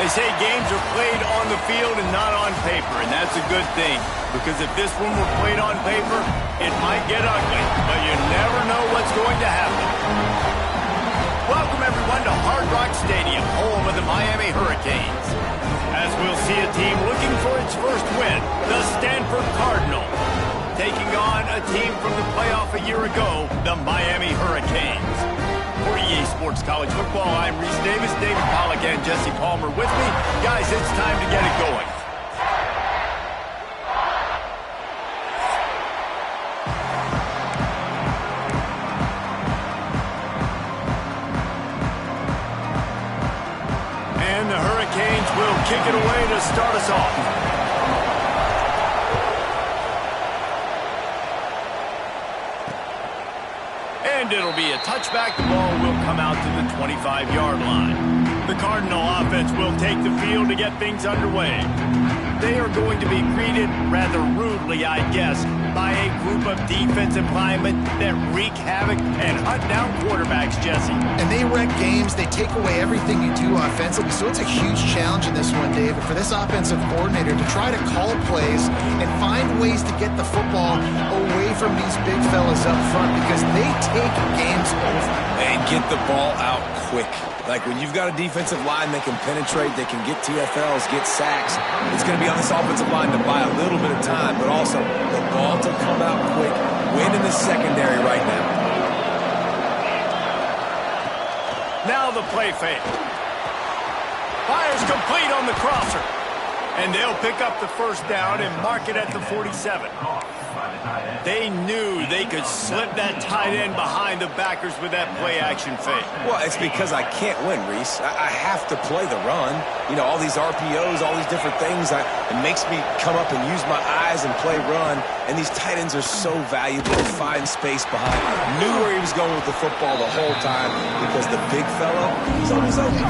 They say games are played on the field and not on paper, and that's a good thing. Because if this one were played on paper, it might get ugly, but you never know what's going to happen. Welcome, everyone, to Hard Rock Stadium, home of the Miami Hurricanes. As we'll see a team looking for its first win, the Stanford Cardinal, taking on a team from the playoff a year ago, the Miami Hurricanes. For EA Sports College Football, I'm Reese Davis, David Pollack, and Jesse Palmer with me. Guys, it's time to get it going. And the Hurricanes will kick it away to start us off. And it'll be a touchback. The ball will come out to the 25-yard line. The Cardinal offense will take the field to get things underway. They are going to be greeted rather rudely, I guess, by a group of defensive linemen that wreak havoc and hunt down quarterbacks, Jesse. And they wreck games. They take away everything you do offensively. So it's a huge challenge in this one, David, for this offensive coordinator to try to call plays and find ways to get the football away from these big fellas up front because they take games over. And get the ball out quick. Like when you've got a defensive line that can penetrate, they can get TFLs, get sacks, it's going to be on this offensive line to buy a little bit of time, but also the ball to come out quick, win in the secondary right now. Now the play fake. Fires complete on the crosser. And they'll pick up the first down and mark it at the 47. They knew they could slip that tight end behind the backers with that play-action fake. Well, it's because I can't win, Reese. I have to play the run. You know, all these RPOs, all these different things, it makes me come up and use my eyes and play run. And these tight ends are so valuable to find space behind. Knew where he was going with the football the whole time because the big fella, he's always open.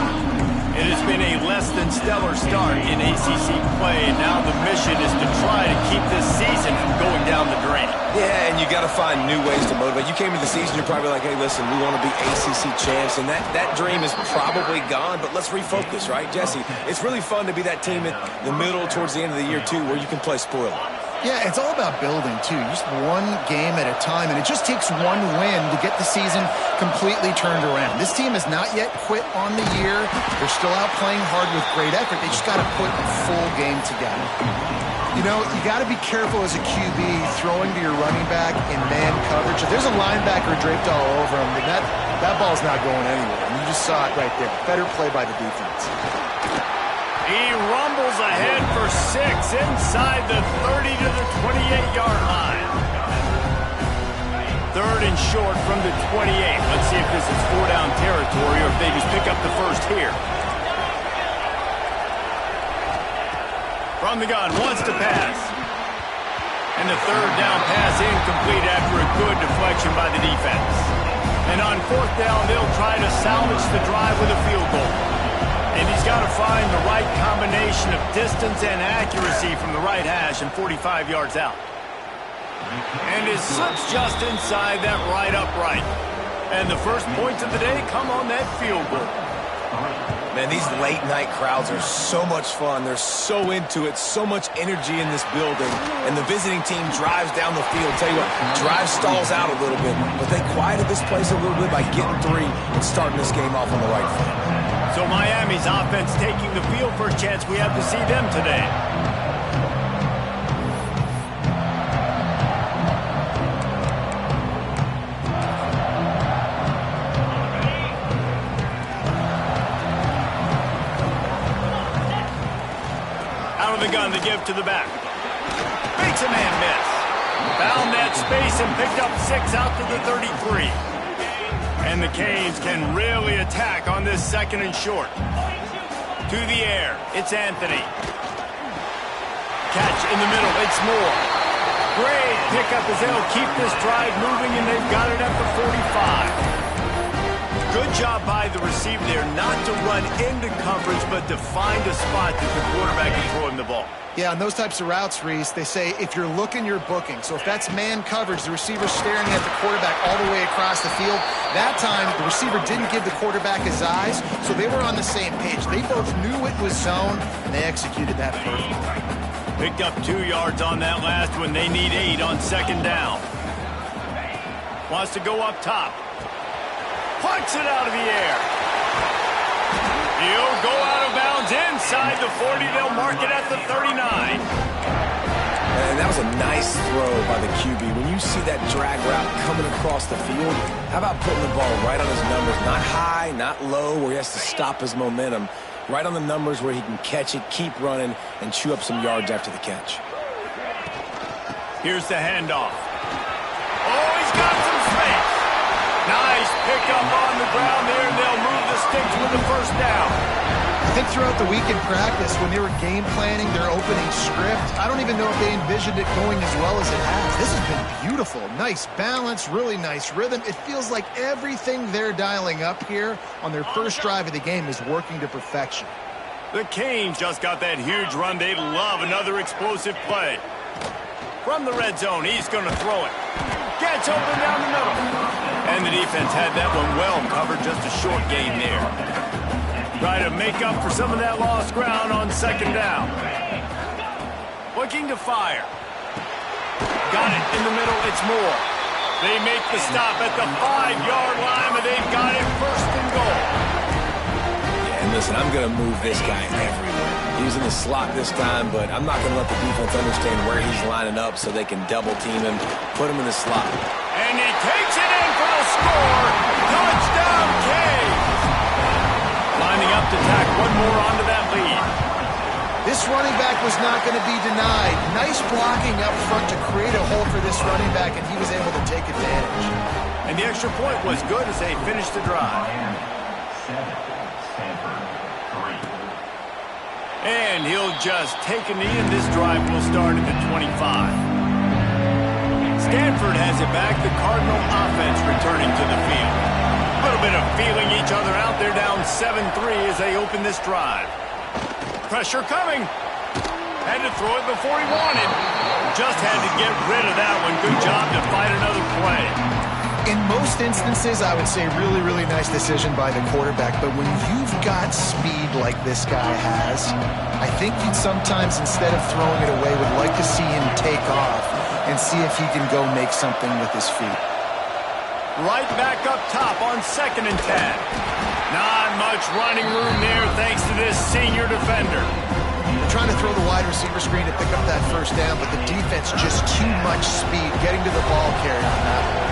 It has been a less than stellar start in ACC play, and now the mission is to try to keep this season from going down the drain. Yeah, and you got to find new ways to motivate. You came to the season, you're probably like, hey, listen, we want to be ACC champs, and that dream is probably gone, but let's refocus, right, Jesse? It's really fun to be that team in the middle towards the end of the year, too, where you can play spoiler. Yeah, it's all about building, too. Just one game at a time, and it just takes one win to get the season completely turned around. This team has not yet quit on the year. They're still out playing hard with great effort. They just got to put a full game together. You know, you got to be careful as a QB throwing to your running back in man coverage. If there's a linebacker draped all over him, then that ball's not going anywhere. And you just saw it right there. Better play by the defense. He rumbles ahead for 6 inside the 30 to the 28-yard line. Third and short from the 28. Let's see if this is 4-down territory or if they just pick up the first here. From the gun, wants to pass. And the third down pass incomplete after a good deflection by the defense. And on fourth down, they'll try to salvage the drive with a field goal. And he's got to find the right combination of distance and accuracy from the right hash and 45 yards out. And his slips just inside that right upright. And the first points of the day come on that field goal. Man, these late-night crowds are so much fun. They're so into it, so much energy in this building. And the visiting team drives down the field. Tell you what, drive stalls out a little bit. But they quieted this place a little bit by getting 3 and starting this game off on the right foot. So Miami's offense taking the field. First chance we have to see them today. Out of the gun to give to the back. Makes a man miss. Found that space and picked up 6 out to the 33. And the Canes can really attack on this second and short. To the air, it's Anthony. Catch in the middle, it's Moore. Great pickup as they'll keep this drive moving, and they've got it at the 45. Good job by the receiver there not to run into coverage, but to find a spot that the quarterback can throw him the ball. Yeah, on those types of routes, Reese, they say if you're looking, you're booking. So if that's man coverage, the receiver's staring at the quarterback all the way across the field. That time, the receiver didn't give the quarterback his eyes, so they were on the same page. They both knew it was zone, and they executed that perfectly. Picked up 2 yards on that last one. They need 8 on second down. Wants to go up top. Punts it out of the air. He'll go out of bounds inside the 40. They'll mark it at the 39. And that was a nice throw by the QB. When you see that drag route coming across the field, how about putting the ball right on his numbers? Not high, not low, where he has to stop his momentum. Right on the numbers where he can catch it, keep running, and chew up some yards after the catch. Here's the handoff. Oh, he's got some space. Nice pickup on the ground there, and they'll move the sticks with the first down. I think throughout the week in practice, when they were game planning their opening script, I don't even know if they envisioned it going as well as it has. This has been beautiful. Nice balance, really nice rhythm. It feels like everything they're dialing up here on their first drive of the game is working to perfection. The Canes just got that huge run. They love another explosive play. From the red zone, he's going to throw it. Gets open down the middle. And the defense had that one well covered, just a short gain there. Try to make up for some of that lost ground on second down. Looking to fire. Got it in the middle, it's Moore. They make the stop at the 5-yard line, but they've got it first and goal. Yeah, and listen, I'm going to move this guy everywhere. He's in the slot this time, but I'm not going to let the defense understand where he's lining up so they can double team him, put him in the slot. And he takes it in for the score. Touchdown, Canes. Lining up to tack one more onto that lead. This running back was not going to be denied. Nice blocking up front to create a hole for this running back, and he was able to take advantage. And the extra point was good as they finished the drive. And he'll just take a knee, and this drive will start at the 25. Stanford has it back. The Cardinal offense returning to the field. A little bit of feeling each other out. They're down 7-3 as they open this drive. Pressure coming. Had to throw it before he wanted. Just had to get rid of that one. Good job to fight another play. In most instances, I would say really, really nice decision by the quarterback. But when you've got speed like this guy has, I think you'd sometimes, instead of throwing it away, would like to see him take off and see if he can go make something with his feet. Right back up top on 2nd and 10. Not much running room there thanks to this senior defender. They're trying to throw the wide receiver screen to pick up that first down, but the defense just too much speed getting to the ball carrier on that one.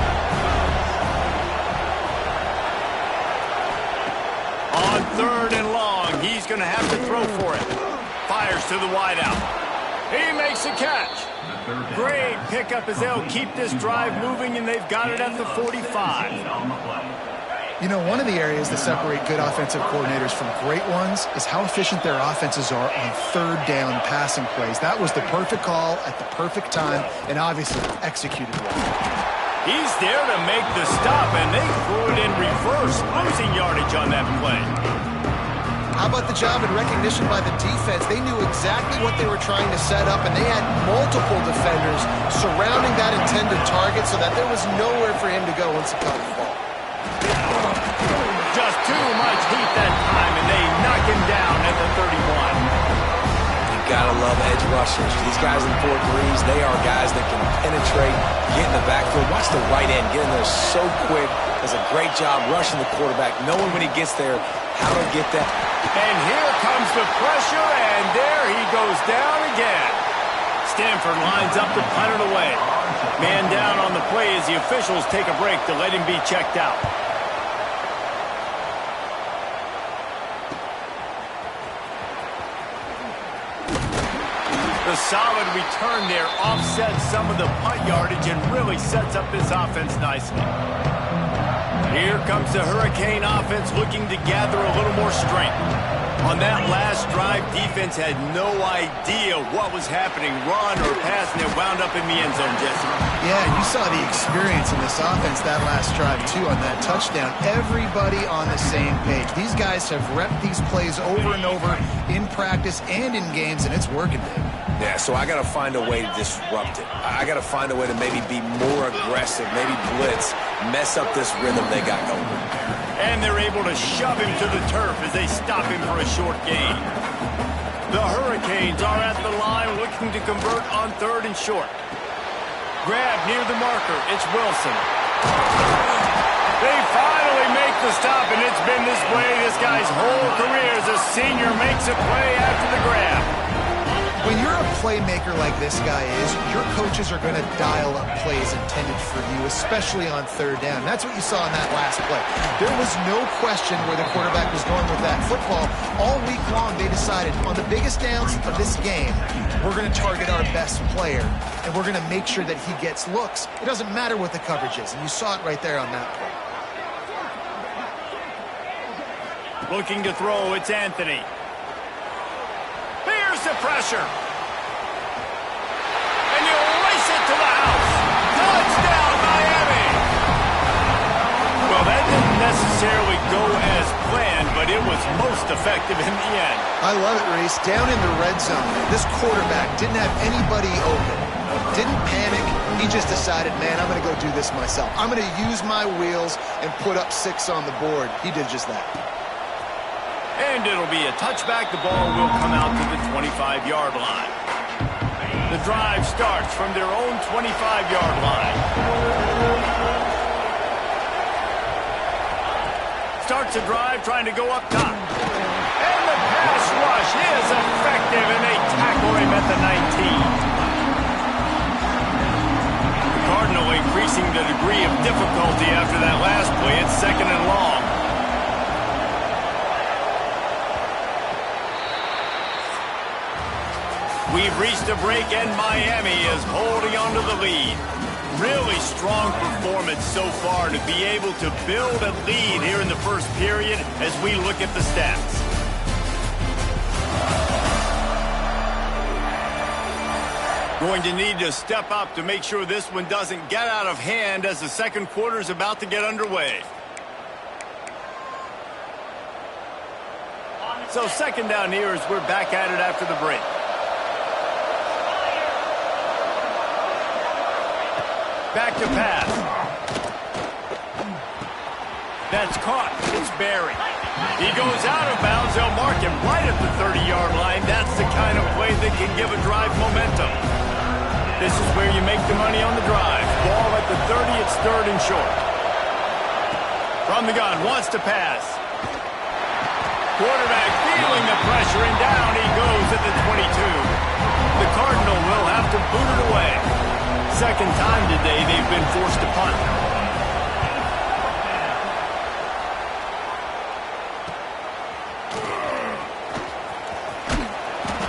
On 3rd and long, he's going to have to throw for it. Fires to the wideout. He makes a catch. Great pickup as they'll keep this drive moving, and they've got it at the 45. You know, one of the areas that separate good offensive coordinators from great ones is how efficient their offenses are on 3rd down passing plays. That was the perfect call at the perfect time, and obviously executed well. He's there to make the stop, and they threw it in reverse, losing yardage on that play. How about the job and recognition by the defense? They knew exactly what they were trying to set up, and they had multiple defenders surrounding that intended target so that there was nowhere for him to go once he caught the ball. Just too much heat that time, and they knock him down at the 31. Gotta love edge rushers. These guys in 4-3s, they are guys that can penetrate, get in the backfield. Watch the right end, get in there so quick. Does a great job rushing the quarterback, knowing when he gets there how to get that. And here comes the pressure, and there he goes down again. Stanford lines up to punt it away. Man down on the play as the officials take a break to let him be checked out. The solid return there offsets some of the punt yardage and really sets up this offense nicely. Here comes the Hurricane offense looking to gather a little more strength. On that last drive, defense had no idea what was happening, run or pass, and it wound up in the end zone, Jesse. Yeah, you saw the experience in this offense that last drive, too, on that touchdown. Everybody on the same page. These guys have repped these plays over and over in practice and in games, and it's working, Dave. Yeah, so I got to find a way to disrupt it. I got to find a way to maybe be more aggressive, maybe blitz, mess up this rhythm they got going. And they're able to shove him to the turf as they stop him for a short gain. The Hurricanes are at the line looking to convert on 3rd and short. Grab near the marker. It's Wilson. They finally make the stop, and it's been this way this guy's whole career as a senior makes a play after the grab. When you're a playmaker like this guy is, your coaches are going to dial up plays intended for you, especially on 3rd down. That's what you saw in that last play. There was no question where the quarterback was going with that football. All week long, they decided on the biggest downs of this game, we're going to target our best player, and we're going to make sure that he gets looks. It doesn't matter what the coverage is, and you saw it right there on that play. Looking to throw, it's Anthony. Here's the pressure. And you race it to the house. Touchdown, Miami. Well, that didn't necessarily go as planned, but it was most effective in the end. I love it, Reese. Down in the red zone, this quarterback didn't have anybody open. Didn't panic. He just decided, man, I'm going to go do this myself. I'm going to use my wheels and put up 6 on the board. He did just that. And it'll be a touchback. The ball will come out to the 25-yard line. The drive starts from their own 25-yard line. Starts a drive trying to go up top. And the pass rush is effective, and they tackle him at the 19. The Cardinal increasing the degree of difficulty after that last play. It's 2nd and long. We've reached a break, and Miami is holding on to the lead. Really strong performance so far to be able to build a lead here in the first period as we look at the stats. Going to need to step up to make sure this one doesn't get out of hand as the second quarter is about to get underway. So 2nd down here as we're back at it after the break. Back to pass. That's caught. It's Barry. He goes out of bounds. They'll mark him right at the 30-yard line. That's the kind of play that can give a drive momentum. This is where you make the money on the drive. Ball at the 30. It's 3rd and short. From the gun. Wants to pass. Quarterback feeling the pressure, and down he goes at the 22. The Cardinal will have to boot it away. 2nd time today they've been forced to punt.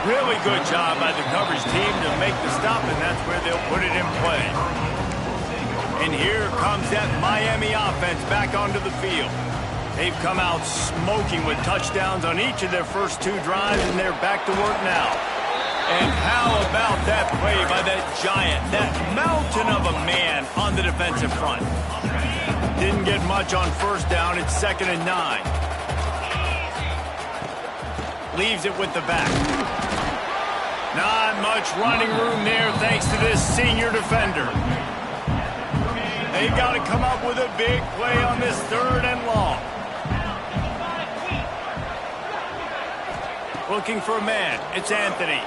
Really good job by the coverage team to make the stop, and that's where they'll put it in play. And here comes that Miami offense back onto the field. They've come out smoking with touchdowns on each of their first 2 drives, and they're back to work now. And how about that play by that giant, that mountain of a man on the defensive front? Didn't get much on 1st down. It's 2nd and 9. Leaves it with the back. Not much running room there thanks to this senior defender. They've got to come up with a big play on this 3rd and long. Looking for a man. It's Anthony.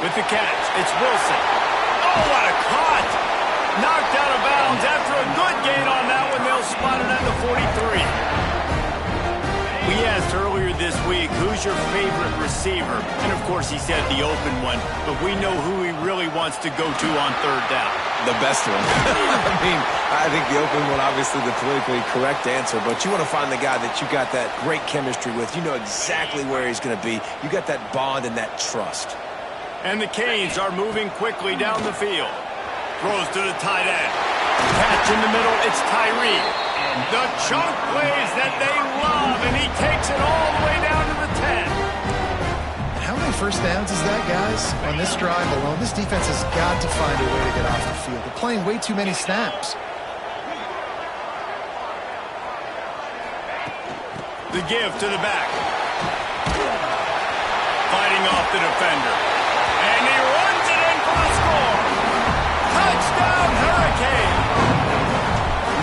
With the catch, it's Wilson. Oh, what a caught! Knocked out of bounds after a good gain on that one. They'll spot it at the 43. We asked earlier this week, who's your favorite receiver? And, of course, he said the open one. But we know who he really wants to go to on 3rd down. The best one. I think the open one, obviously the politically correct answer, but you want to find the guy that you got that great chemistry with. You know exactly where he's going to be. You got that bond and that trust. And the Canes are moving quickly down the field. Throws to the tight end. Catch in the middle, it's Tyree. The chunk plays that they love, and he takes it all the way down to the 10. How many first downs is that, guys? On this drive alone, this defense has got to find a way to get off the field. They're playing way too many snaps. The give to the back. Fighting off the defender. And he runs it in for the score. Touchdown, Hurricane.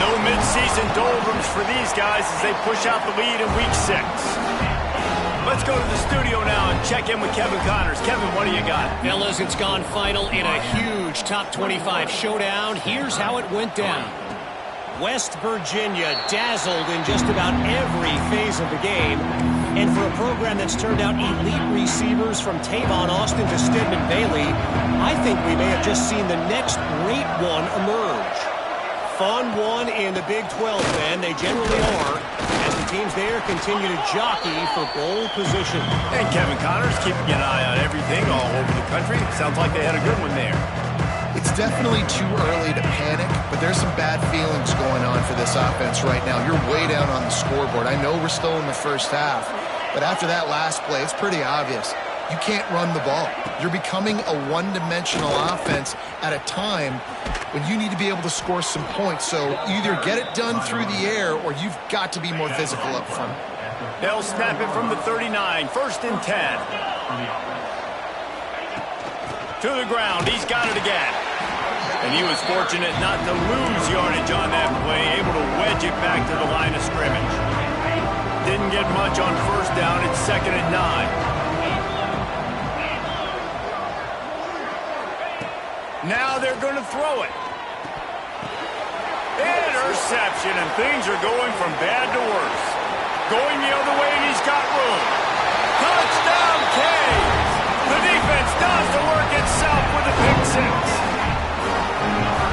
No midseason doldrums for these guys as they push out the lead in Week 6. Let's go to the studio now and check in with Kevin Connors. Kevin, what do you got? Fellas, it's gone final in a huge top 25 showdown. Here's how it went down. West Virginia dazzled in just about every phase of the game. And for a program that's turned out elite receivers from Tavon Austin to Stedman Bailey, I think we may have just seen the next great one emerge. Fun one in the Big 12, then. They generally are, as the teams there continue to jockey for bowl position. And Kevin Connors keeping an eye on everything all over the country. Sounds like they had a good one there. It's definitely too early to panic, but there's some bad feelings going on for this offense right now. You're way down on the scoreboard. I know we're still in the first half, but after that last play, it's pretty obvious. You can't run the ball. You're becoming a one-dimensional offense at a time when you need to be able to score some points. So either get it done through the air or you've got to be more physical up front. They'll snap it from the 39, 1st and 10. To the ground, he's got it again. And he was fortunate not to lose yardage on that play, able to wedge it back to the line of scrimmage. Didn't get much on 1st down, it's 2nd and 9. Now they're going to throw it. Interception, and things are going from bad to worse. Going the other way, and he's got room. Touchdown, Canes! The defense does the work itself with a pick 6.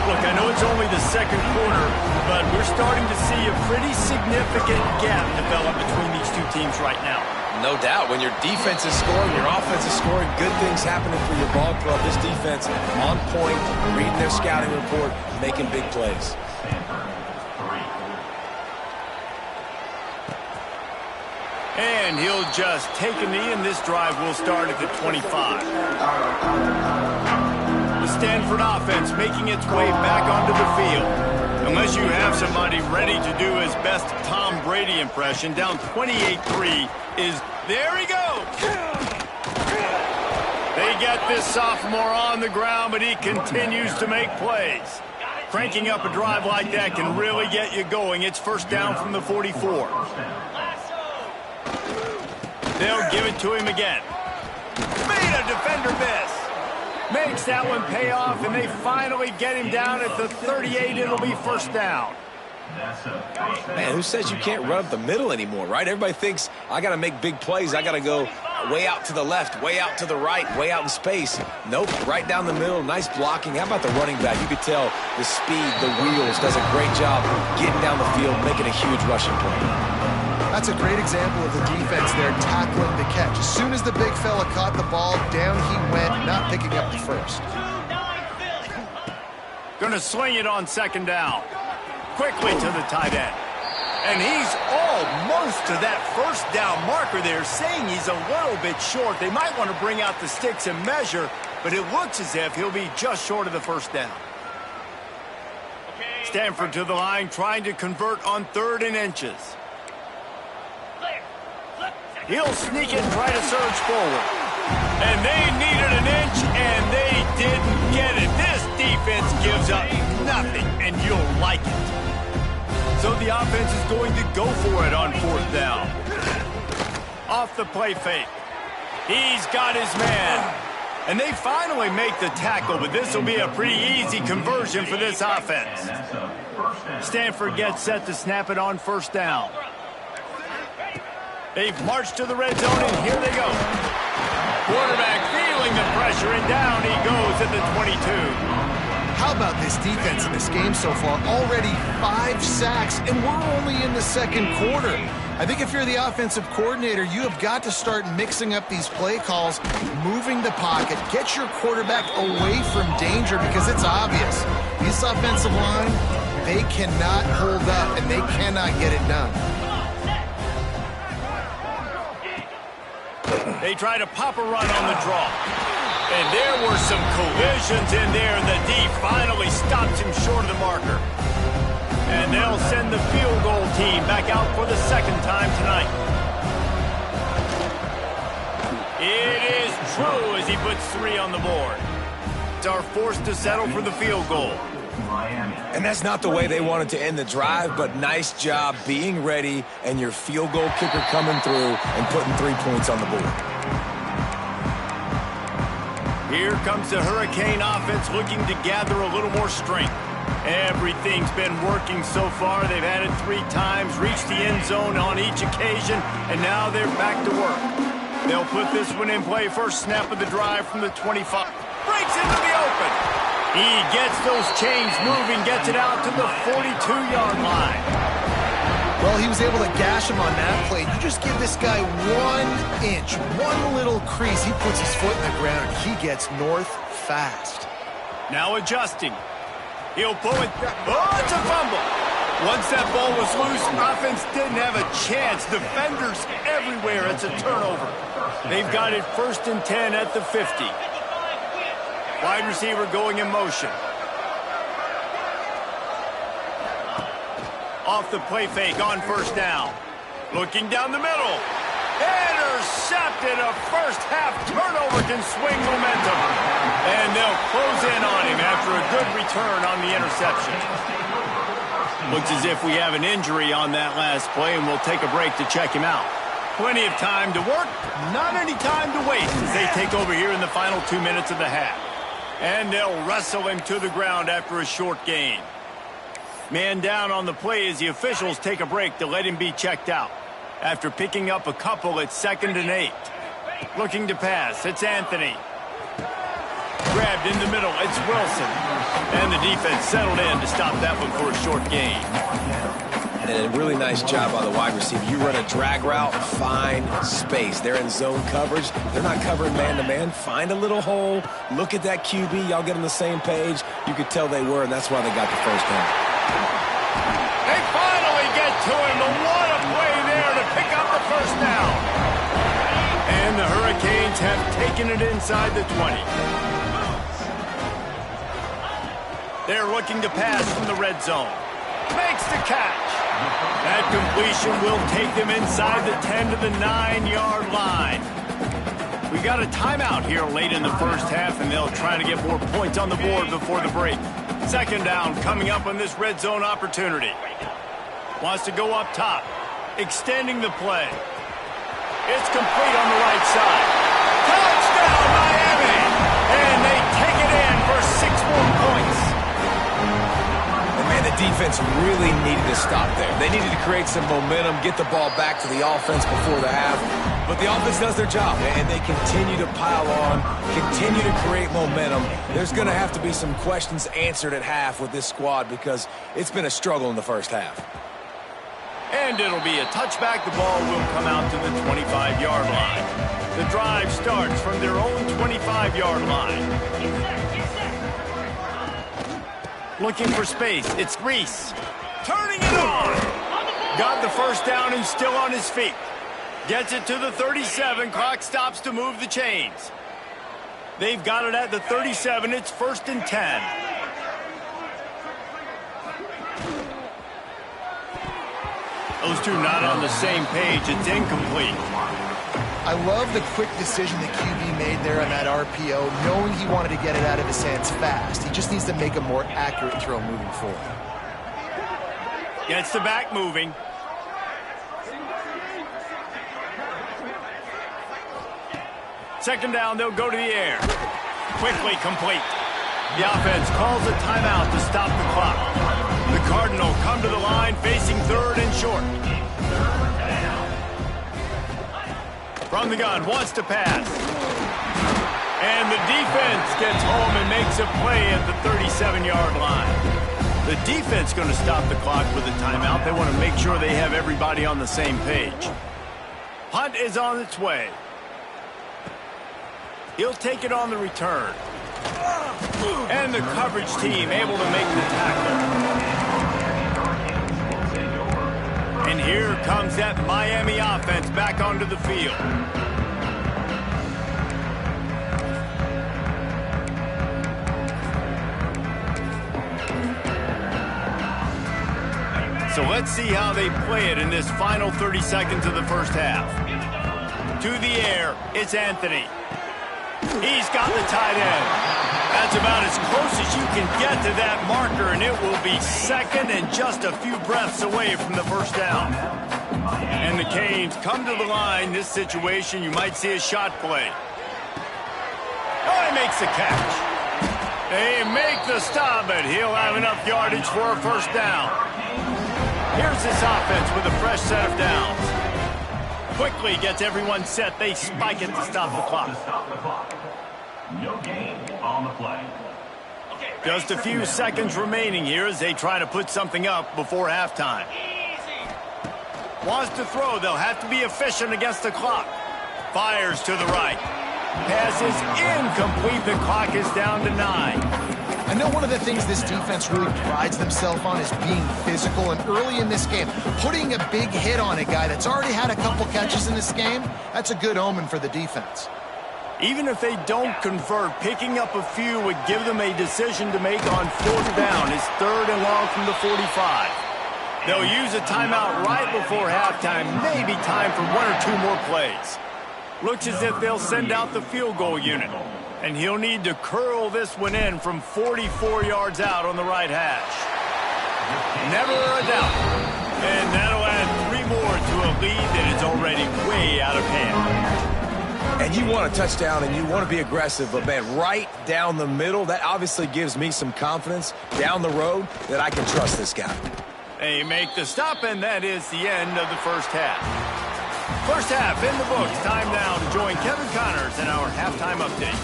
Look, I know it's only the 2nd quarter, but we're starting to see a pretty significant gap develop between these two teams right now. No doubt. When your defense is scoring, your offense is scoring, good things happening for your ball club. This defense on point, reading their scouting report, making big plays. And he'll just take a knee, and this drive will start at the 25. The Stanford offense making its way back onto the field. Unless you have somebody ready to do his best Tom Brady impression, down 28-3 is, there he goes. They get this sophomore on the ground, but he continues to make plays. Cranking up a drive like that can really get you going. It's 1st down from the 44. They'll give it to him again. Made a defender miss. Makes that one pay off, and they finally get him down at the 38. It'll be 1st down. Man, who says you can't run up the middle anymore, right? Everybody thinks, I got to make big plays. I got to go way out to the left, way out to the right, way out in space. Nope, right down the middle, nice blocking. How about the running back? You could tell the speed, the wheels, does a great job getting down the field, making a huge rushing play. That's a great example of the defense there tackling the catch. As soon as the big fella caught the ball, down he went, not picking up the first. Gonna sling it on 2nd down. Quickly to the tight end. And he's almost to that 1st down marker there, saying he's a little bit short. They might want to bring out the sticks and measure, but it looks as if he'll be just short of the 1st down. Stanford to the line, trying to convert on 3rd and inches. He'll sneak it and try to surge forward. And they needed an inch, and they didn't get it. This defense gives up nothing, and you'll like it. So the offense is going to go for it on 4th down. Off the play fake. He's got his man. And they finally make the tackle, but this will be a pretty easy conversion for this offense. Stanford gets set to snap it on 1st down. They've marched to the red zone, and here they go. Quarterback feeling the pressure, and down he goes at the 22. How about this defense in this game so far? Already 5 sacks, and we're only in the 2nd quarter. I think if you're the offensive coordinator, you have got to start mixing up these play calls, moving the pocket, get your quarterback away from danger because it's obvious. This offensive line, they cannot hold up and they cannot get it done. They try to pop a run on the draw. And there were some collisions in there. The D finally stops him short of the marker. And they'll send the field goal team back out for the second time tonight. It is true as he puts 3 on the board. Are forced to settle for the field goal. And that's not the way they wanted to end the drive, but nice job being ready and your field goal kicker coming through and putting 3 points on the board. Here comes the Hurricane offense looking to gather a little more strength. Everything's been working so far. They've had it 3 times, reached the end zone on each occasion, and now they're back to work. They'll put this one in play. First snap of the drive from the 25. Breaks into the open. He gets those chains moving, gets it out to the 42-yard line. Well, he was able to gash him on that play. You just give this guy 1 inch, one little crease. He puts his foot in the ground, and he gets north fast. Now adjusting. He'll pull it. Oh, it's a fumble. Once that ball was loose, offense didn't have a chance. Defenders everywhere. It's a turnover. They've got it 1st and 10 at the 50. Wide receiver going in motion. Off the play fake on first down. Looking down the middle. Intercepted. A first-half turnover can swing momentum. And they'll close in on him after a good return on the interception. Looks as if we have an injury on that last play, and we'll take a break to check him out. Plenty of time to work, not any time to waste as they take over here in the final 2 minutes of the half. And they'll wrestle him to the ground after a short gain. Man down on the play as the officials take a break to let him be checked out. After picking up a couple, it's 2nd and 8. Looking to pass, it's Anthony. Grabbed in the middle, it's Wilson. And the defense settled in to stop that one for a short gain. And a really nice job by the wide receiver. You run a drag route, find space. They're in zone coverage. They're not covering man-to-man. Find a little hole. Look at that QB. Y'all get on the same page. You could tell they were, and that's why they got the first down. They finally get to him. But what a play there to pick up the first down. And the Hurricanes have taken it inside the 20. They're looking to pass from the red zone. Makes the catch. That completion will take them inside the 10 to the 9-yard line. We got a timeout here late in the first half, and they'll try to get more points on the board before the break. 2nd down coming up on this red zone opportunity. Wants to go up top. Extending the play. It's complete on the right side. Touchdown, Miami! And they take it in for 6 more points. Man, the defense really needed to stop there. They needed to create some momentum, get the ball back to the offense before the half. But the offense does their job, and they continue to pile on, continue to create momentum. There's going to have to be some questions answered at half with this squad because it's been a struggle in the first half. And it'll be a touchback. The ball will come out to the 25-yard line. The drive starts from their own 25-yard line. Looking for space. It's Reese. Turning it on. Got the first down and still on his feet. Gets it to the 37. Clock stops to move the chains. They've got it at the 37. It's 1st and 10. Those two not on the same page. It's incomplete. I love the quick decision the QB made there on that RPO, knowing he wanted to get it out of his hands fast. He just needs to make a more accurate throw moving forward. Gets the back moving. Second down, they'll go to the air. Quickly complete. The offense calls a timeout to stop the clock. The Cardinal come to the line facing 3rd and short. From the gun, wants to pass. And the defense gets home and makes a play at the 37-yard line. The defense going to stop the clock with a timeout. They want to make sure they have everybody on the same page. Punt is on its way. He'll take it on the return. And the coverage team able to make the tackle. And here comes that Miami offense back onto the field. So let's see how they play it in this final 30 seconds of the first half. To the air, it's Anthony. He's got the tight end. That's about as close as you can get to that marker, and it will be second and just a few breaths away from the first down. And the Canes come to the line. This situation, you might see a shot play. Oh, he makes the catch. They make the stop, but he'll have enough yardage for a first down. Here's this offense with a fresh set of downs. Quickly gets everyone set. They spike it to stop the clock. No gain on the play. Just a few seconds remaining here as they try to put something up before halftime. Wants to throw. They'll have to be efficient against the clock. Fires to the right. Pass is incomplete. The clock is down to 9. I know one of the things this defense really prides themselves on is being physical, and early in this game, putting a big hit on a guy that's already had a couple catches in this game, that's a good omen for the defense. Even if they don't convert, picking up a few would give them a decision to make on fourth down. It's 3rd and long from the 45. They'll use a timeout right before halftime, maybe time for 1 or 2 more plays. Looks as if they'll send out the field goal unit. And he'll need to curl this one in from 44 yards out on the right hash. Never a doubt. And that'll add 3 more to a lead that is already way out of hand. And you want a touchdown and you want to be aggressive, but man, right down the middle, that obviously gives me some confidence down the road that I can trust this guy. They make the stop, and that is the end of the first half. First half in the books. Time now to join Kevin Connors in our halftime update.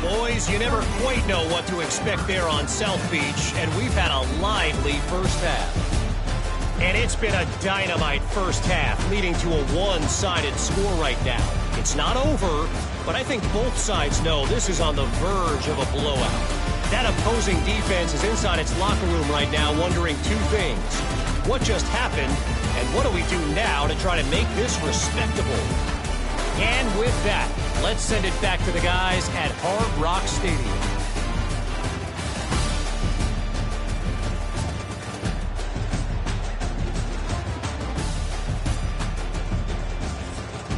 Boys, you never quite know what to expect there on South Beach, and we've had a lively first half. And it's been a dynamite first half, leading to a one-sided score right now. It's not over, but I think both sides know this is on the verge of a blowout. That opposing defense is inside its locker room right now wondering 2 things. What just happened, and what do we do now to try to make this respectable? And with that, let's send it back to the guys at Hard Rock Stadium.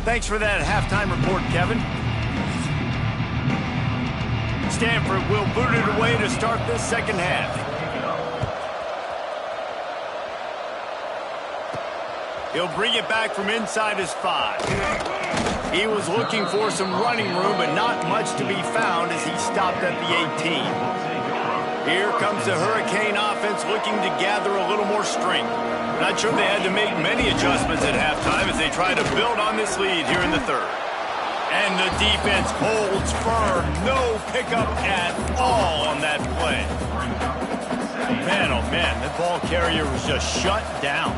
Thanks for that halftime report, Kevin. Stanford will boot it away to start this second half. He'll bring it back from inside his 5. He was looking for some running room, but not much to be found as he stopped at the 18. Here comes the Hurricane offense looking to gather a little more strength. Not sure they had to make many adjustments at halftime as they try to build on this lead here in the 3rd. And the defense holds firm. No pickup at all on that play. Man, oh man, the ball carrier was just shut down.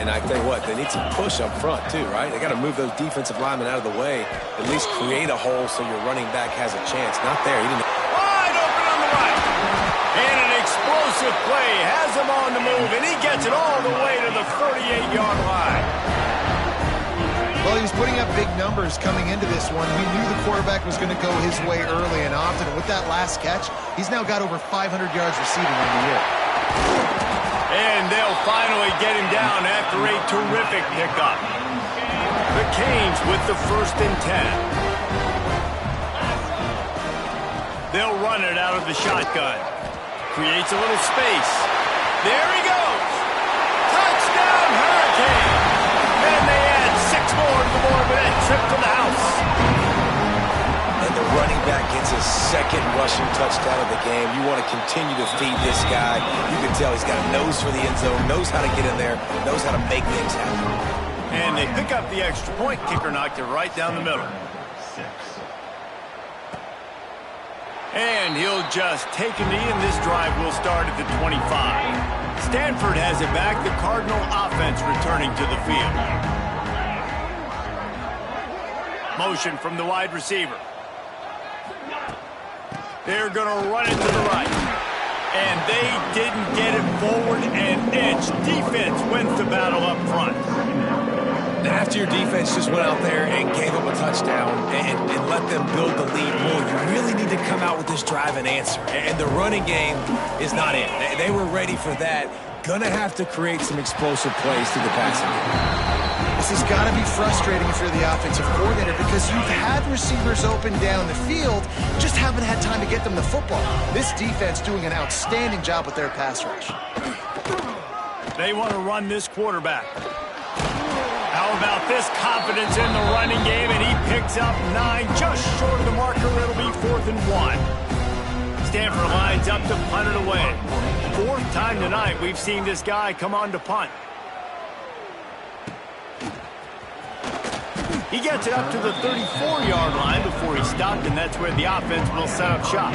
And I tell you what, they need some push up front too, right? They got to move those defensive linemen out of the way, at least create a hole so your running back has a chance. Not there. He didn't. Wide open on the right. And an explosive play has him on the move, and he gets it all the way to the 48-yard line. Well, he was putting up big numbers coming into this one. We knew the quarterback was going to go his way early and often. And with that last catch, he's now got over 500 yards receiving on the year. And they'll finally get him down after a terrific pickup. The Canes with the 1st and 10. They'll run it out of the shotgun. Creates a little space. There he goes. Touchdown, Hurricane. And they add 6 more to the board with that trip to the house. And the running back gets his 2nd rushing touchdown of the game. You want to continue to feed this guy. You can tell he's got a nose for the end zone, knows how to get in there, knows how to make things happen. And they pick up the extra point. Kicker knocked it right down the middle. And he'll just take a knee, and this drive will start at the 25. Stanford has it back. The Cardinal offense returning to the field. Motion from the wide receiver. They're going to run it to the right. And they didn't get it forward an inch. Defense wins the battle up front. After your defense just went out there and gave them a touchdown and let them build the lead more, you really need to come out with this drive and answer. And the running game is not it. They were ready for that. Gonna have to create some explosive plays through the passing game. This has got to be frustrating if you're the offensive coordinator because you've had receivers open down the field, just haven't had time to get them the football. This defense doing an outstanding job with their pass rush. They want to run this quarterback. How about this confidence in the running game, and he picks up 9, just short of the marker. It'll be 4th and 1. Stanford lines up to punt it away. 4th time tonight we've seen this guy come on to punt. He gets it up to the 34-yard line before he stopped, and that's where the offense will set up shop.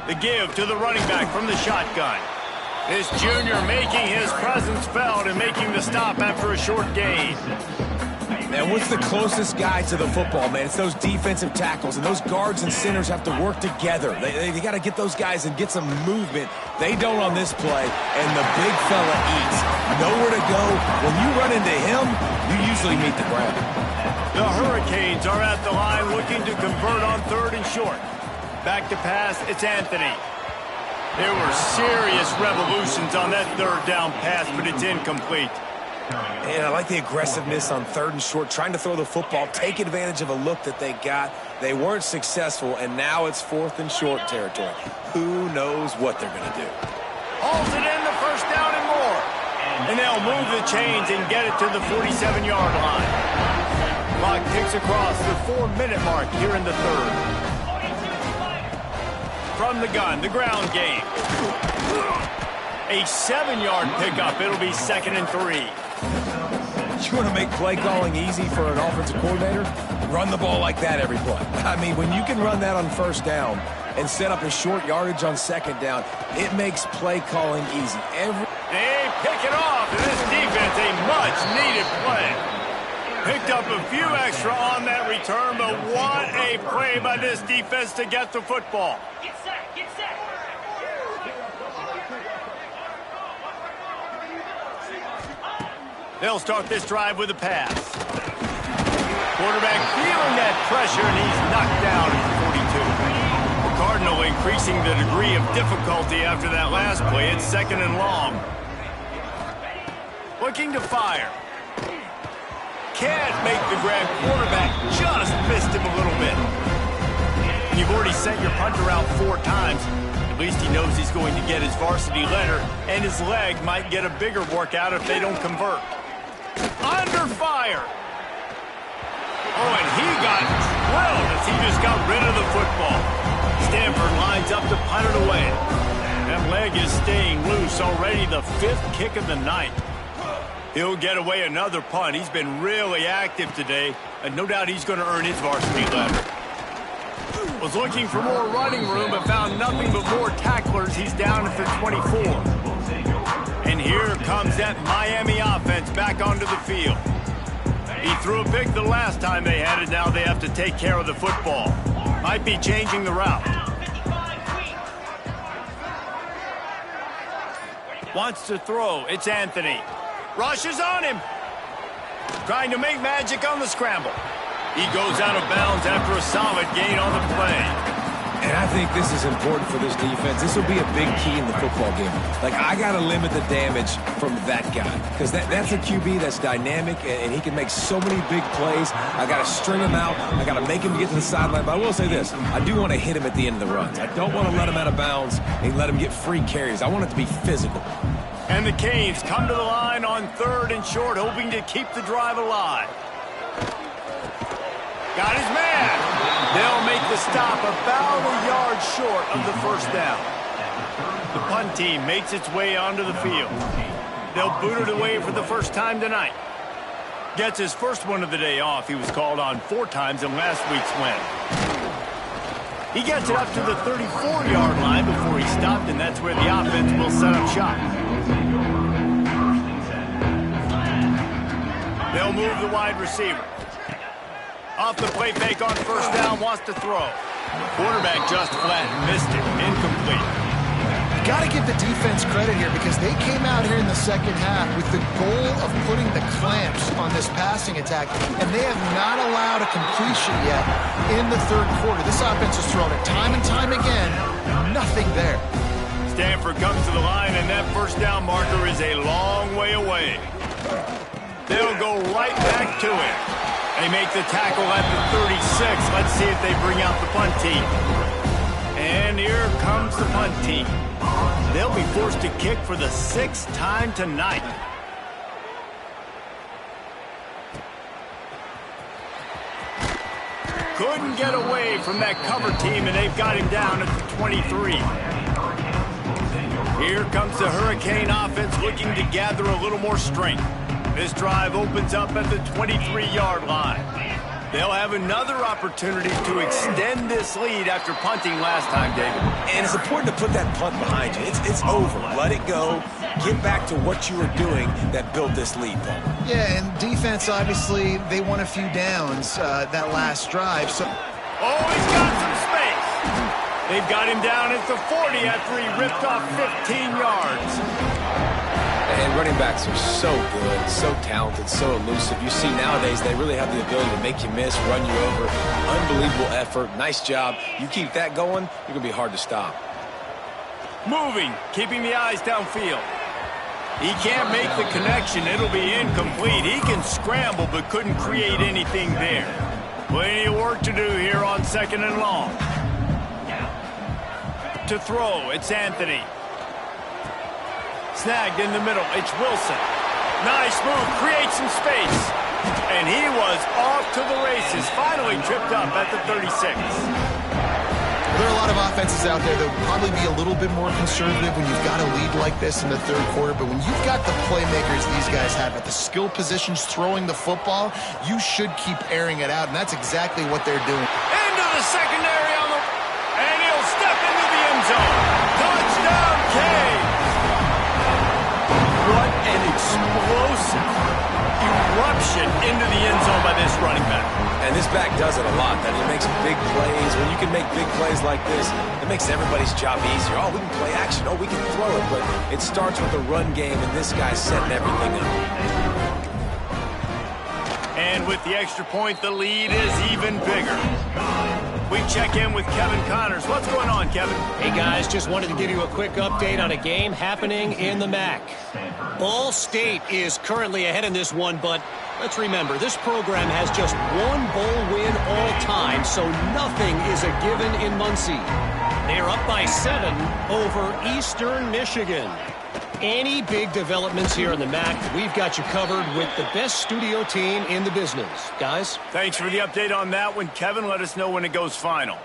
The give to the running back from the shotgun. This junior making his presence felt and making the stop after a short gain. Man, what's the closest guy to the football, man? It's those defensive tackles, and those guards and centers have to work together. They got to get those guys and get some movement. They don't on this play, and the big fella eats. Nowhere to go. When you run into him, you usually meet the ground. The Hurricanes are at the line looking to convert on 3rd and short. Back to pass, it's Anthony. There were serious revolutions on that 3rd down pass, but it's incomplete. And I like the aggressiveness on 3rd and short, trying to throw the football, take advantage of a look that they got. They weren't successful, and now it's 4th and short territory. Who knows what they're going to do? Hauls it in, the 1st down and more. And they'll move the chains and get it to the 47-yard line. Clock ticks across the 4-minute mark here in the 3rd. From the gun, the ground game. A 7-yard pickup. It'll be 2nd and 3. You want to make play calling easy for an offensive coordinator? Run the ball like that every play. I mean, when you can run that on 1st down and set up a short yardage on 2nd down, it makes play calling easy. They pick it off, and this defense, a much-needed play. Picked up a few extra on that return, but what a play by this defense to get the football. Get set, get set. They'll start this drive with a pass. Quarterback feeling that pressure, and he's knocked down at the 42. The Cardinal increasing the degree of difficulty after that last play. It's 2nd and long. Looking to fire. Can't make the grab. Quarterback just missed him a little bit. You've already sent your punter out 4 times. At least he knows he's going to get his varsity letter, and his leg might get a bigger workout if they don't convert. Under fire. Oh, and he got drilled as he just got rid of the football. Stanford lines up to punt it away. That leg is staying loose already, the 5th kick of the night. He'll get away another punt. He's been really active today, and no doubt he's going to earn his varsity letter. Was looking for more running room, but found nothing but more tacklers. He's down at the 24. And here comes that Miami offense back onto the field. He threw a pick the last time they had it. Now they have to take care of the football. Might be changing the route. Wants to throw. It's Anthony. Rushes on him. Trying to make magic on the scramble. He goes out of bounds after a solid gain on the play. And I think this is important for this defense. This will be a big key in the football game. Like, I got to limit the damage from that guy. Because that's a QB that's dynamic, and he can make so many big plays. I got to string him out. I got to make him get to the sideline. But I will say this. I do want to hit him at the end of the runs. I don't want to let him out of bounds and let him get free carries. I want it to be physical. And the Canes come to the line on 3rd and short, hoping to keep the drive alive. Got his man. They'll make the stop about a yard short of the first down. The punt team makes its way onto the field. They'll boot it away for the first time tonight. Gets his first one of the day off. He was called on 4 times in last week's win. He gets it up to the 34-yard line before he stopped, and that's where the offense will set up shop. They'll move the wide receiver. Off the play fake on first down, wants to throw. Quarterback just flat, missed it, incomplete. Got to give the defense credit here because they came out here in the second half with the goal of putting the clamps on this passing attack, and they have not allowed a completion yet in the 3rd quarter. This offense has thrown it time and time again. Nothing there. Stanford comes to the line, and that first down marker is a long way away. They'll go right back to it. They make the tackle at the 36. Let's see if they bring out the punt team. And here comes the punt team. They'll be forced to kick for the 6th time tonight. Couldn't get away from that cover team, and they've got him down at the 23. Here comes the Hurricane offense looking to gather a little more strength. This drive opens up at the 23-yard line. They'll have another opportunity to extend this lead after punting last time, David. And it's important to put that punt behind you. It's over. Let it go. Get back to what you were doing that built this lead, Paul. Yeah, and defense, obviously, they won a few downs that last drive. So, oh, he's got some space. They've got him down at the 40 after he ripped off 15 yards. And running backs are so good, so talented, so elusive. You see nowadays they really have the ability to make you miss, run you over. Unbelievable effort. Nice job. You keep that going, you're going to be hard to stop. Moving, keeping the eyes downfield. He can't make the connection. It'll be incomplete. He can scramble but couldn't create anything there. Plenty of work to do here on 2nd and long. To throw, it's Anthony. Snagged in the middle, it's Wilson. Nice move, creates some space. And he was off to the races, finally tripped up at the 36. There are a lot of offenses out there that will probably be a little bit more conservative when you've got a lead like this in the 3rd quarter, but when you've got the playmakers these guys have at the skill positions throwing the football, you should keep airing it out, and that's exactly what they're doing. Into the secondary and he'll step into the end zone. Touchdown, Canes! What an explosive eruption into the end zone by this running back. And this back does it a lot. That he makes big plays. When you can make big plays like this, it makes everybody's job easier. Oh, we can play action. Oh, we can throw it. But it starts with the run game, and this guy's setting everything up. And with the extra point, the lead is even bigger. We check in with Kevin Connors. What's going on, Kevin? Hey, guys, just wanted to give you a quick update on a game happening in the MAC. Ball State is currently ahead in this one, but let's remember, this program has just one bowl win all time, so nothing is a given in Muncie. They are up by 7 over Eastern Michigan. Any big developments here in the MAC, we've got you covered with the best studio team in the business. Guys? Thanks for the update on that one. Kevin, let us know when it goes final.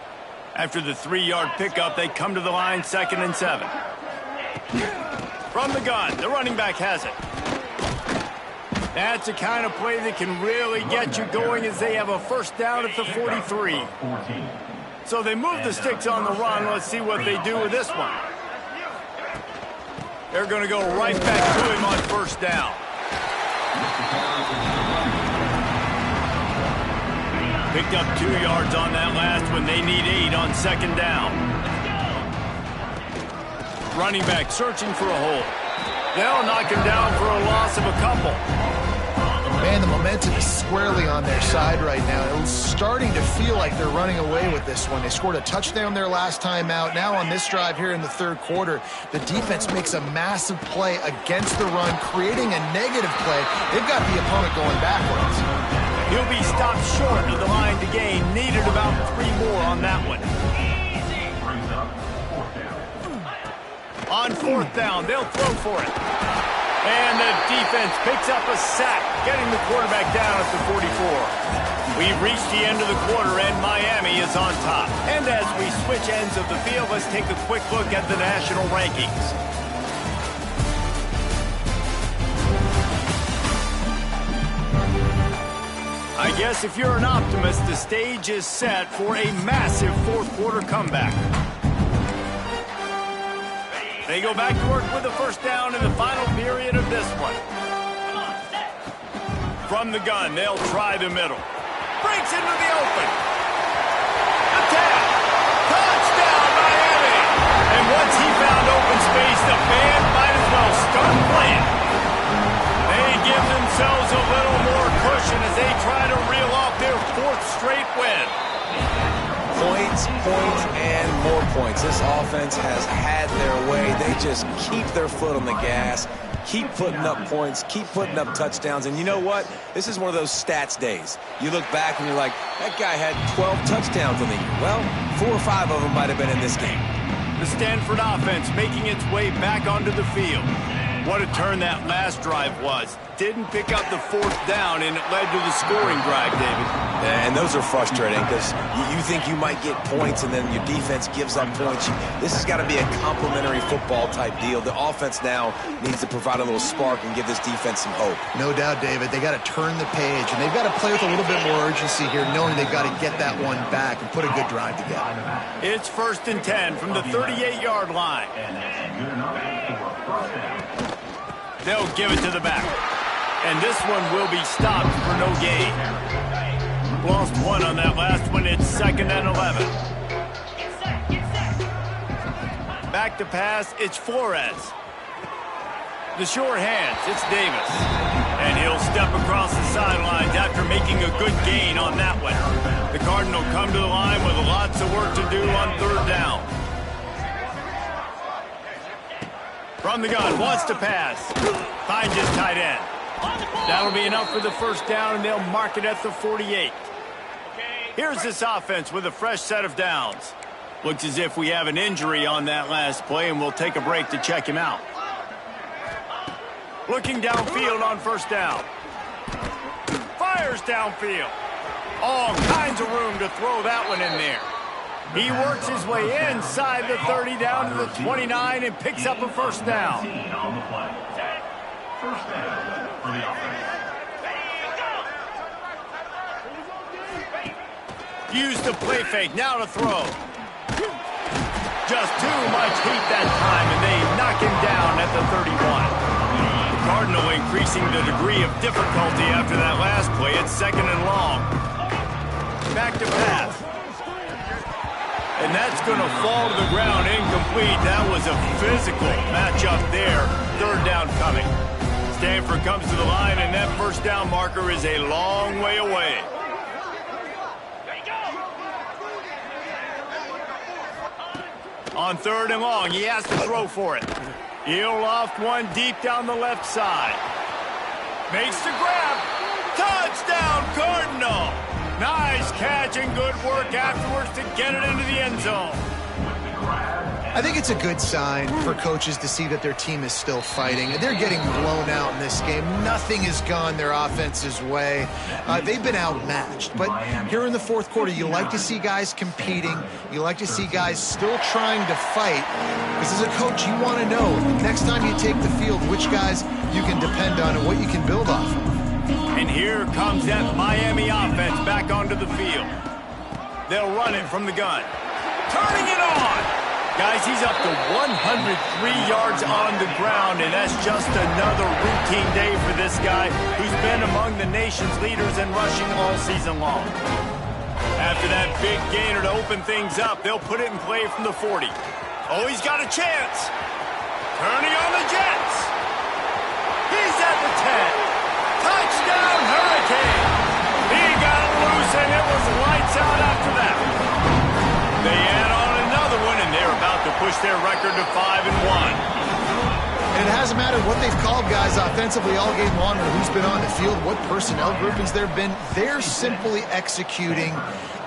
After the 3-yard pickup, they come to the line 2nd and 7. From the gun, the running back has it. That's the kind of play that can really get you going as they have a first down at the 43. So they move the sticks on the run. Let's see what they do with this one. They're going to go right back to him on first down. Picked up 2 yards on that last one. They need 8 on 2nd down. Running back searching for a hole. They'll knock him down for a loss of a couple. Man, the momentum is squarely on their side right now. It's starting to feel like they're running away with this one. They scored a touchdown their last time out. Now on this drive here in the 3rd quarter, the defense makes a massive play against the run, creating a negative play. They've got the opponent going backwards. He'll be stopped short of the line to gain. Needed about 3 more on that one. On 4th down, they'll throw for it. And the defense picks up a sack, getting the quarterback down at the 44. We've reached the end of the quarter, and Miami is on top. And as we switch ends of the field, let's take a quick look at the national rankings. I guess if you're an optimist, the stage is set for a massive 4th quarter comeback. They go back to work with the first down in the final period of this one. From the gun, they'll try the middle. Breaks into the open. Attack! Touchdown, Miami! And once he found open space, the band might as well start playing. They give themselves a little more cushion as they try to reel off their 4th straight win. Points, and more points. This offense has had their way. They just keep their foot on the gas, keep putting up points, keep putting up touchdowns. And you know what? This is one of those stats days. You look back and you're like, that guy had 12 touchdowns on the year. Well, 4 or 5 of them might have been in this game. The Stanford offense making its way back onto the field. What a turn that last drive was. Didn't pick up the 4th down, and it led to the scoring drive, David. And those are frustrating because you think you might get points, and then your defense gives up points. This has got to be a complementary football type deal. The offense now needs to provide a little spark and give this defense some hope. No doubt, David. They got to turn the page, and they've got to play with a little bit more urgency here, knowing they've got to get that one back and put a good drive together. It's 1st and 10 from the 38-yard line. They'll give it to the back. And this one will be stopped for no gain. Lost 1 on that last one. It's 2nd and 11. Back to pass. It's Flores. The short hands. It's Davis. And he'll step across the sidelines after making a good gain on that one. The Cardinal come to the line with lots of work to do on 3rd down. From the gun, wants to pass. Finds his tight end. That'll be enough for the first down, and they'll mark it at the 48. Here's this offense with a fresh set of downs. Looks as if we have an injury on that last play, and we'll take a break to check him out. Looking downfield on first down. Fires downfield. All kinds of room to throw that one in there. He works his way inside the 30 down to the 29 and picks up a first down. First down for the offense. Use the play fake, now to throw. Just too much heat that time, and they knock him down at the 31. The Cardinal increasing the degree of difficulty after that last play. It's 2nd and long. Back to pass. And that's going to fall to the ground incomplete. That was a physical matchup there. 3rd down coming. Stanford comes to the line, and that first down marker is a long way away. On 3rd and long, he has to throw for it. He'll loft one deep down the left side. Makes the grab. Touchdown, Cardinal! Nice catch and good work afterwards to get it into the end zone. With the grab I think it's a good sign for coaches to see that their team is still fighting. They're getting blown out in this game. Nothing has gone their offense's way. They've been outmatched. But here in the fourth quarter, you like to see guys competing. You like to see guys still trying to fight. Because as a coach, you want to know next time you take the field which guys you can depend on and what you can build off of. And here comes that Miami offense back onto the field. They'll run it from the gun. Turning it on. Guys, he's up to 103 yards on the ground, and that's just another routine day for this guy who's been among the nation's leaders in rushing all season long. After that big gainer to open things up, they'll put it in play from the 40. Oh, he's got a chance. Turning on the Jets. He's at the 10. Touchdown, Hurricane. He got loose, and it was lights out after that. They add on another one, and they're about to push their record to 5-1. And it hasn't mattered what they've called guys offensively all game long or who's been on the field, what personnel groupings there have been. They're simply executing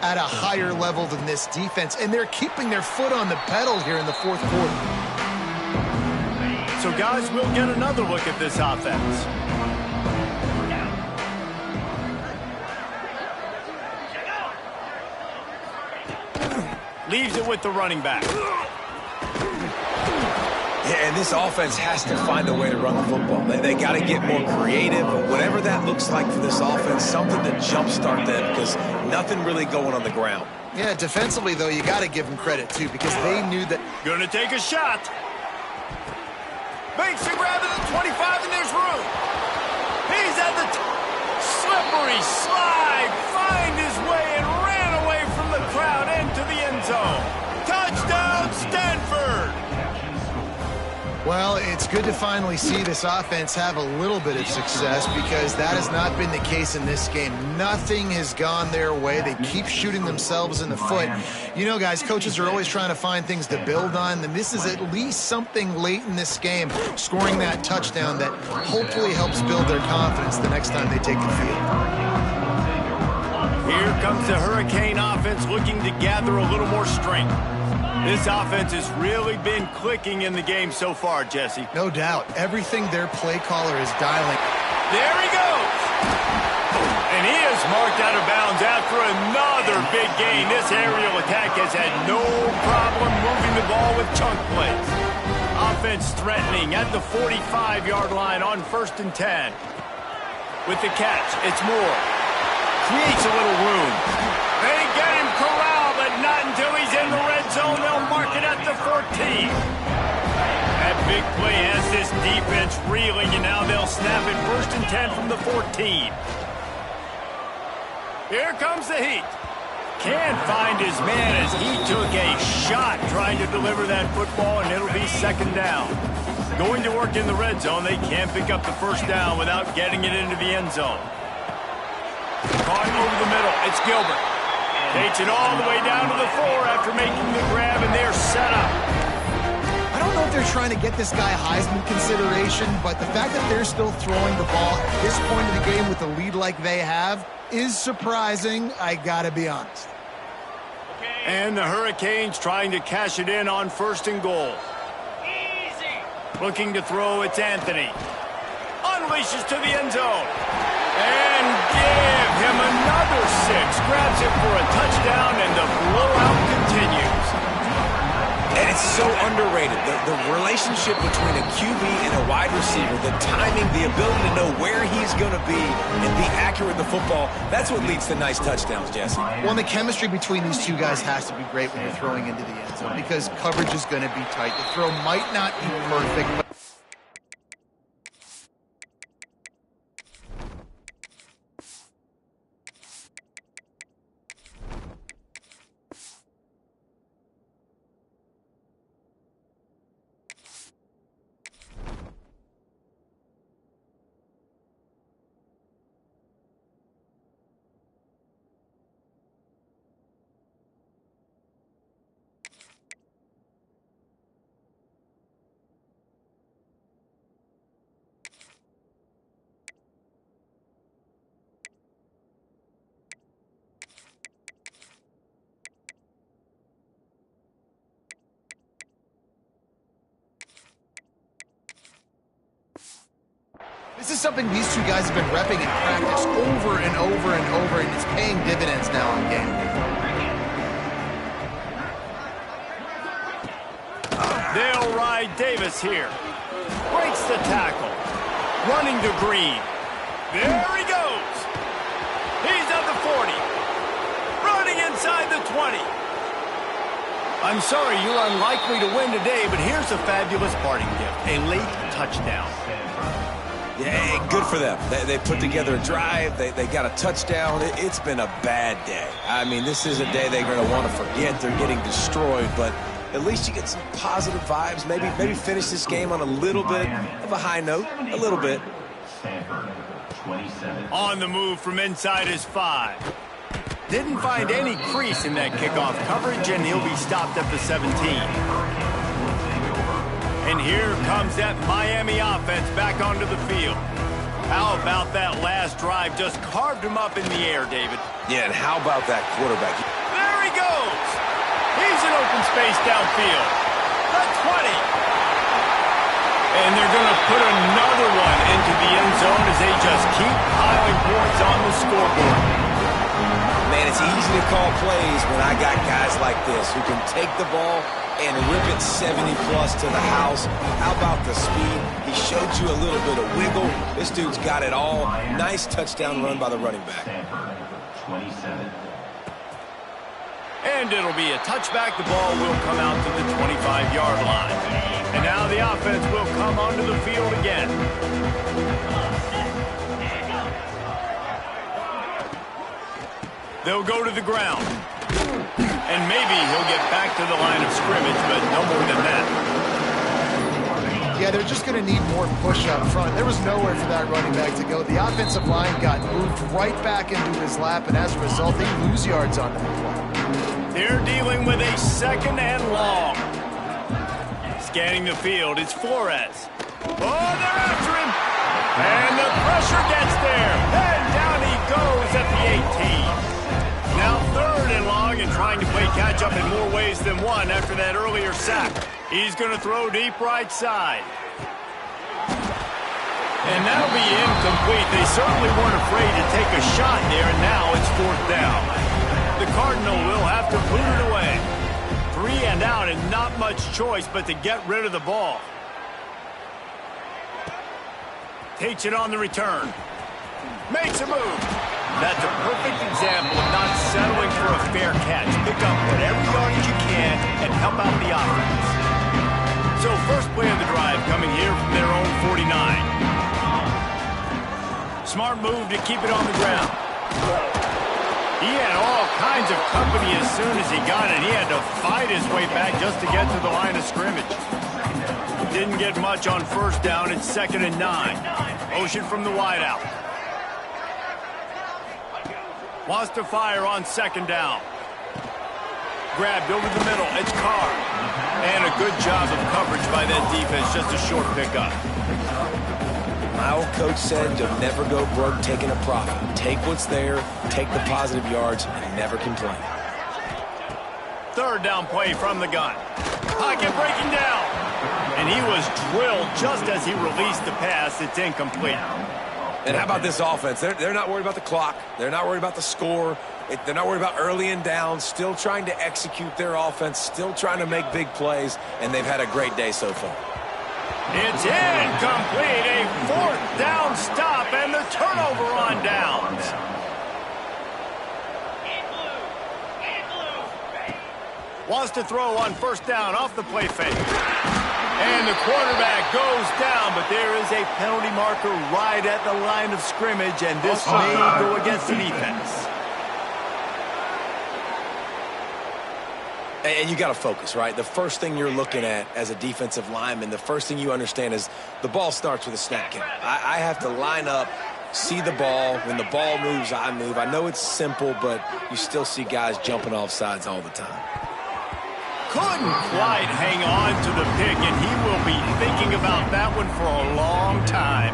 at a higher level than this defense, and they're keeping their foot on the pedal here in the fourth quarter. So, guys, we'll get another look at this offense. Leaves it with the running back. Yeah, and this offense has to find a way to run the football. They got to get more creative, whatever that looks like for this offense, something to jumpstart them because nothing really going on the ground. Yeah, defensively, though, you got to give them credit, too, because they knew that. Gonna take a shot. Makes a grab at the 25, and there's room. He's at the slippery slide, find his way and ran away from the crowd into the end zone. Touchdown, Stanford! Well, it's good to finally see this offense have a little bit of success because that has not been the case in this game. Nothing has gone their way. They keep shooting themselves in the foot. You know, guys, coaches are always trying to find things to build on, and this is at least something late in this game, scoring that touchdown that hopefully helps build their confidence the next time they take the field. Here comes the Hurricane offense looking to gather a little more strength. This offense has really been clicking in the game so far, Jesse. No doubt. Everything their play caller is dialing. There he goes. And he is marked out of bounds after another big gain. This aerial attack has had no problem moving the ball with chunk plays. Offense threatening at the 45-yard line on 1st and 10. With the catch, it's Moore. Creates a little room. They get him corralled, but not until he's in the red zone. They'll mark it at the 14. That big play has this defense reeling, and now they'll snap it 1st and 10 from the 14. Here comes the Heat. Can't find his man as he took a shot trying to deliver that football, and it'll be 2nd down. Going to work in the red zone, they can't pick up the 1st down without getting it into the end zone. Caught over the middle. It's Gilbert. Takes it all the way down to the 4 after making the grab, and they're set up. I don't know if they're trying to get this guy Heisman consideration, but the fact that they're still throwing the ball at this point in the game with a lead like they have is surprising, I gotta be honest. And the Hurricanes trying to cash it in on 1st and goal. Easy. Looking to throw, it's Anthony. Unleashes to the end zone. And give him another 6. Grabs it for a touchdown, and the blowout continues. And it's so underrated. The relationship between a QB and a wide receiver, the timing, the ability to know where he's going to be and be accurate with the football, that's what leads to nice touchdowns, Jesse. Well, and the chemistry between these two guys has to be great when you're throwing into the end zone because coverage is going to be tight. The throw might not be perfect, but This is something these two guys have been repping in practice over and over and over, and it's paying dividends now on game day. They'll ride Davis here. Breaks the tackle. Running to Green. There he goes. He's at the 40. Running inside the 20. I'm sorry, you're unlikely to win today, but here's a fabulous parting gift. A late touchdown. Yeah, good for them. They put together a drive. They got a touchdown. It's been a bad day. I mean, this is a day they're going to want to forget. They're getting destroyed, but at least you get some positive vibes. Maybe finish this game on a little bit of a high note. A little bit. Stanford, 27. On the move from inside his 5. Didn't find any crease in that kickoff coverage, and he'll be stopped at the 17. And here comes that Miami offense back onto the field. How about that last drive? Just carved him up in the air, David. Yeah, and how about that quarterback? There he goes. He's in open space downfield. The 20. And they're going to put another one into the end zone as they just keep piling points on the scoreboard. Man, it's easy to call plays when I got guys like this who can take the ball and rip it 70-plus to the house. How about the speed? He showed you a little bit of wiggle. This dude's got it all. Nice touchdown run by the running back. Stanford, 27. And it'll be a touchback. The ball will come out to the 25-yard line. And now the offense will come onto the field again. They'll go to the ground. And maybe he'll get back to the line of scrimmage, but no more than that. Yeah, they're just going to need more push up front. There was nowhere for that running back to go. The offensive line got moved right back into his lap, and as a result, they lose yards on the play. They're dealing with a 2nd and long. Scanning the field, it's Flores. Oh, they're after him. And the pressure gets there. And down he goes at the 18. Now 3rd and long and trying to play catch-up in more ways than one after that earlier sack. He's going to throw deep right side. And that'll be incomplete. They certainly weren't afraid to take a shot there, and now it's 4th down. The Cardinal will have to boot it away. 3 and out and not much choice but to get rid of the ball. Takes it on the return. Makes a move. That's a perfect example of not settling for a fair catch. Pick up whatever yardage you can and help out the offense. So first play of the drive coming here from their own 49. Smart move to keep it on the ground. He had all kinds of company as soon as he got it. He had to fight his way back just to get to the line of scrimmage. Didn't get much on 1st down. It's 2nd and 9. Motion from the wideout. Wants to fire on 2nd down. Grabbed over the middle. It's Carr. And a good job of coverage by that defense. Just a short pickup. My old coach said you'll never go broke taking a profit. Take what's there, take the positive yards, and never complain. 3rd down play from the gun. Pocket breaking down. And he was drilled just as he released the pass. It's incomplete. And how about this offense? They're not worried about the clock. They're not worried about the score. They're not worried about early and down. Still trying to execute their offense. Still trying to make big plays. And they've had a great day so far. It's incomplete. A 4th down stop and the turnover on downs. Wants to throw on 1st down off the play fake. And the quarterback goes down, but there is a penalty marker right at the line of scrimmage, and this may go against the defense. And you got to focus, right? The first thing you're looking at as a defensive lineman, the first thing you understand is the ball starts with a snap count. I have to line up, see the ball. When the ball moves, I move. I know it's simple, but you still see guys jumping off sides all the time. Couldn't quite hang on to the pick, and he will be thinking about that one for a long time.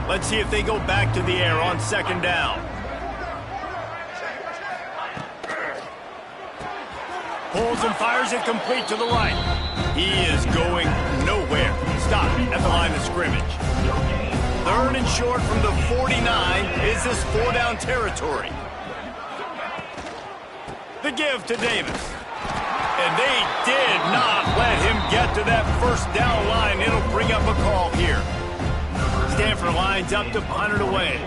Let's see if they go back to the air on 2nd down. Pulls and fires it complete to the right. He is going nowhere. Stop at the line of scrimmage. 3rd and short from the 49. Is this 4-down territory? The give to Davis. And they did not let him get to that 1st down line. It'll bring up a call here. Stanford lines up to punt it away.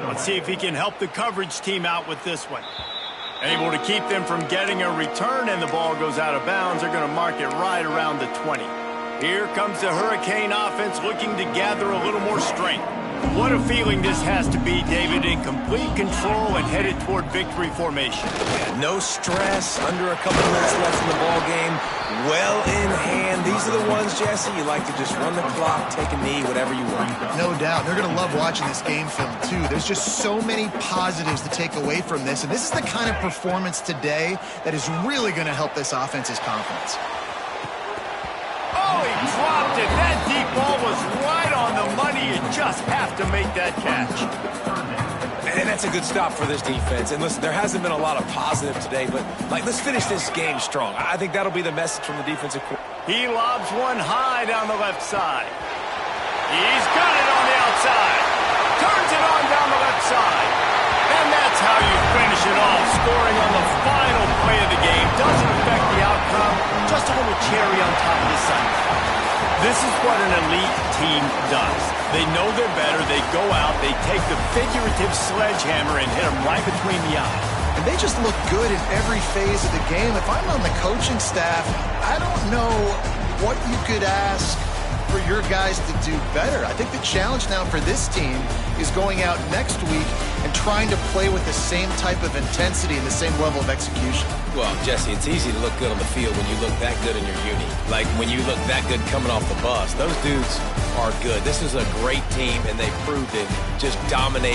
Let's see if he can help the coverage team out with this one. Able to keep them from getting a return, and the ball goes out of bounds. They're going to mark it right around the 20. Here comes the Hurricane offense looking to gather a little more strength. What a feeling this has to be, David, in complete control and headed toward victory formation. Yeah, no stress, under a couple minutes left in the ball game, well in hand. These are the ones, Jesse, you like to just run the clock, take a knee, whatever you want. No doubt. They're going to love watching this game film, too. There's just so many positives to take away from this, and this is the kind of performance today that is really going to help this offense's confidence. Oh, he dropped it. That deep ball was right on the money. You just have to make that catch. And that's a good stop for this defense. And listen, there hasn't been a lot of positive today, but let's finish this game strong. I think that'll be the message from the defensive coordinator. He lobs one high down the left side. He's got it on the outside. Turns it on down the left side. And that's how you finish it off. Scoring on the final play of the game. Doesn't affect the outcome. Just a little cherry on top of the sundae. This is what an elite team does. They know they're better. They go out. They take the figurative sledgehammer and hit them right between the eyes. And they just look good in every phase of the game. If I'm on the coaching staff, I don't know what you could ask for your guys to do better. I think the challenge now for this team is going out next week and trying to play with the same type of intensity and the same level of execution. Well, Jesse, it's easy to look good on the field when you look that good in your uni. Like when you look that good coming off the bus. Those dudes are good. This is a great team, and they proved it. Just dominate.